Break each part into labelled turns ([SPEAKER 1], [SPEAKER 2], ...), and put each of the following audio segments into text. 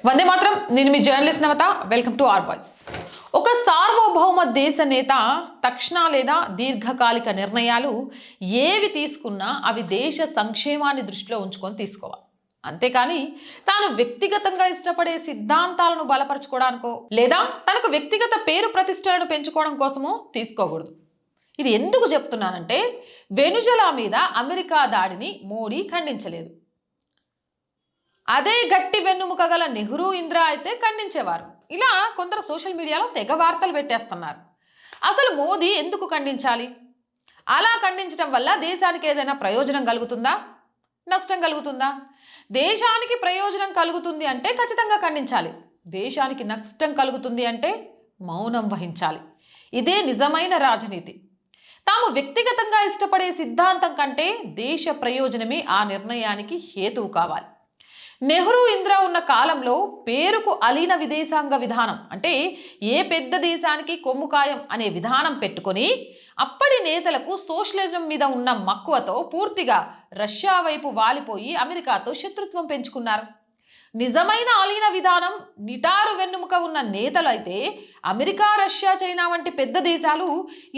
[SPEAKER 1] వందే మాత్రం. నేను మీ journalist Navata. Welcome to our voice. ఒక సార్వభౌమ దేశ నేత తక్షణ లేదా దీర్ఘకాలిక నిర్ణయాలు ఏవి తీసుకున్నా అవి దేశ సంక్షేమాన్ని దృష్టిలో ఉంచుకొని తీసుకోవాలి. అంతేకాని తాను వ్యక్తిగతంగా ఇష్టపడే సిద్ధాంతాలను బలపరచుకోవడానికో లేదా తనకు వ్యక్తిగత పేరు ప్రతిష్టలను పెంచుకోవడం కోసమో తీసుకోకూడదు. ఇది ఎందుకు చెప్తున్నానంటే, వెనుజులా మీద అమెరికా దాడిని మోడీ ఖండించలేదు. అదే గట్టి వెన్నుముక గల నెహ్రూ, ఇందిరా అయితే ఖండించేవారు. ఇలా కొందరు సోషల్ మీడియాలో తెగ వార్తలు పెట్టేస్తున్నారు. అసలు మోదీ ఎందుకు ఖండించాలి? అలా ఖండించడం వల్ల దేశానికి ఏదైనా ప్రయోజనం కలుగుతుందా, నష్టం కలుగుతుందా? దేశానికి ప్రయోజనం కలుగుతుంది అంటే ఖచ్చితంగా ఖండించాలి. దేశానికి నష్టం కలుగుతుంది అంటే మౌనం వహించాలి. ఇదే నిజమైన రాజనీతి. తాము వ్యక్తిగతంగా ఇష్టపడే సిద్ధాంతం కంటే దేశ ప్రయోజనమే ఆ నిర్ణయానికి హేతువు కావాలి. నెహ్రూ, ఇందిరా ఉన్న కాలంలో పేరుకు అలీన విదేశాంగ విధానం అంటే ఏ పెద్ద దేశానికి కొమ్ముకాయం అనే విధానం పెట్టుకొని అప్పటి నేతలకు సోషలిజం మీద ఉన్న మక్కువతో పూర్తిగా రష్యా వైపు వాలిపోయి అమెరికాతో శత్రుత్వం పెంచుకున్నారు. నిజమైన అలీన విధానం నిటారు వెన్నుముక ఉన్న నేతలు అయితే అమెరికా, రష్యా, చైనా వంటి పెద్ద దేశాలు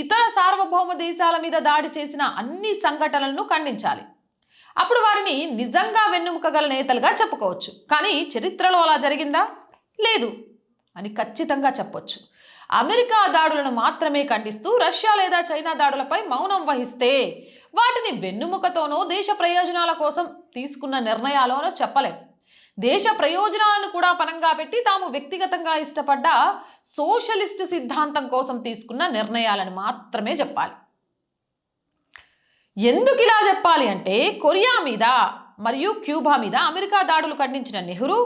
[SPEAKER 1] ఇతర సార్వభౌమ దేశాల మీద దాడి చేసిన అన్ని సంఘటనలను ఖండించాలి. అప్పుడు వారిని నిజంగా వెన్నుముక గల నేతలుగా చెప్పుకోవచ్చు. కానీ చరిత్రలో అలా జరిగిందా? లేదు అని ఖచ్చితంగా చెప్పొచ్చు. అమెరికా దాడులను మాత్రమే ఖండిస్తూ రష్యా లేదా చైనా దాడులపై మౌనం వహిస్తే వాటిని వెన్నుముకతోనో దేశ ప్రయోజనాల కోసం తీసుకున్న నిర్ణయాలోనో చెప్పలేం. దేశ ప్రయోజనాలను కూడా పనంగా పెట్టి తాము వ్యక్తిగతంగా ఇష్టపడ్డ సోషలిస్ట్ సిద్ధాంతం కోసం తీసుకున్న నిర్ణయాలను మాత్రమే చెప్పాలి. ఎందుకు ఇలా చెప్పాలి అంటే, కొరియా మీద మరియు క్యూబా మీద అమెరికా దాడులు ఖండించిన నెహ్రూ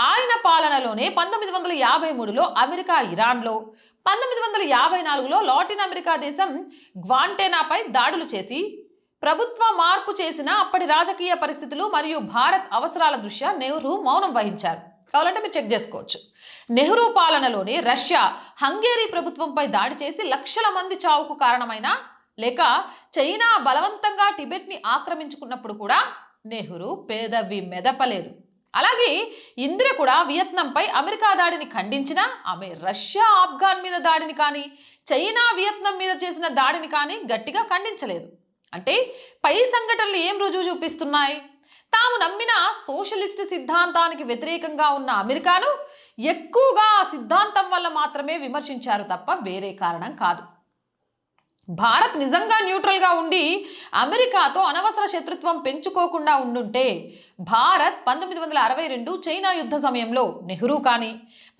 [SPEAKER 1] ఆయన పాలనలోనే 1953లో అమెరికా ఇరాన్లో, 1954లో లాటిన్ అమెరికా దేశం గ్వాంటేనాపై దాడులు చేసి ప్రభుత్వ మార్పు చేసిన అప్పటి రాజకీయ పరిస్థితులు మరియు భారత్ అవసరాల దృష్ట్యా నెహ్రూ మౌనం వహించారు. కావాలంటే మీరు చెక్ చేసుకోవచ్చు. నెహ్రూ పాలనలోనే రష్యా హంగేరీ ప్రభుత్వంపై దాడి చేసి లక్షల మంది చావుకు కారణమైన, లేక చైనా బలవంతంగా టిబెట్ని ఆక్రమించుకున్నప్పుడు కూడా నెహ్రూ పెదవి మెదపలేదు. అలాగే ఇందిర కూడా వియత్నాంపై అమెరికా దాడిని ఖండించినా ఆమె రష్యా, ఆఫ్ఘాన్ మీద దాడిని కానీ చైనా వియత్నాం మీద చేసిన దాడిని కానీ గట్టిగా ఖండించలేదు. అంటే పై సంఘటనలు ఏం రుజువు చూపిస్తున్నాయి? తాము నమ్మిన సోషలిస్ట్ సిద్ధాంతానికి వ్యతిరేకంగా ఉన్న అమెరికాను ఎక్కువగా ఆ సిద్ధాంతం వల్ల మాత్రమే విమర్శించారు తప్ప వేరే కారణం కాదు. భారత్ నిజంగా న్యూట్రల్గా ఉండి అమెరికాతో అనవసర శత్రుత్వం పెంచుకోకుండా ఉండుంటే భారత్ 1962 చైనా యుద్ధ సమయంలో నెహ్రూ కానీ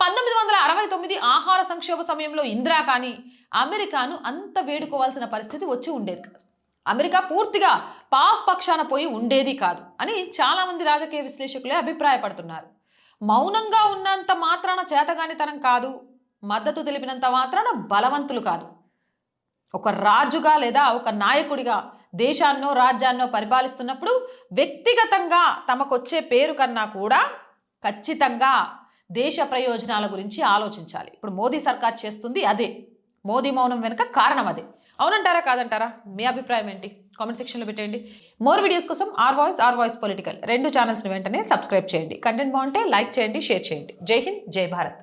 [SPEAKER 1] 1969 ఆహార సంక్షోభ సమయంలో ఇందిరా కానీ అమెరికాను అంత వేడుకోవాల్సిన పరిస్థితి వచ్చి ఉండేది కాదు. అమెరికా పూర్తిగా పాక్ పక్షాన పోయి ఉండేది కాదు అని చాలామంది రాజకీయ విశ్లేషకులే అభిప్రాయపడుతున్నారు. మౌనంగా ఉన్నంత మాత్రాన చేతగానితనం కాదు, మద్దతు తెలిపినంత మాత్రాన బలవంతులు కాదు. ఒక రాజుగా లేదా ఒక నాయకుడిగా దేశాన్నో రాజ్యాన్నో పరిపాలిస్తున్నప్పుడు వ్యక్తిగతంగా తమకొచ్చే పేరు కన్నా కూడా ఖచ్చితంగా దేశ ప్రయోజనాల గురించి ఆలోచించాలి. ఇప్పుడు మోదీ సర్కార్ చేస్తుంది అదే. మోదీ మౌనం వెనుక కారణం అదే. అవునంటారా, కాదంటారా? మీ అభిప్రాయం ఏంటి? కామెంట్ సెక్షన్లో పెట్టేయండి. మోర్ వీడియోస్ కోసం ఆర్ వాయిస్ పొలిటికల్ 2 ఛానల్స్ని వెంటనే సబ్స్క్రైబ్ చేయండి. కంటెంట్ బాగుంటే లైక్ చేయండి, షేర్ చేయండి. జై హింద్, జై భారత్.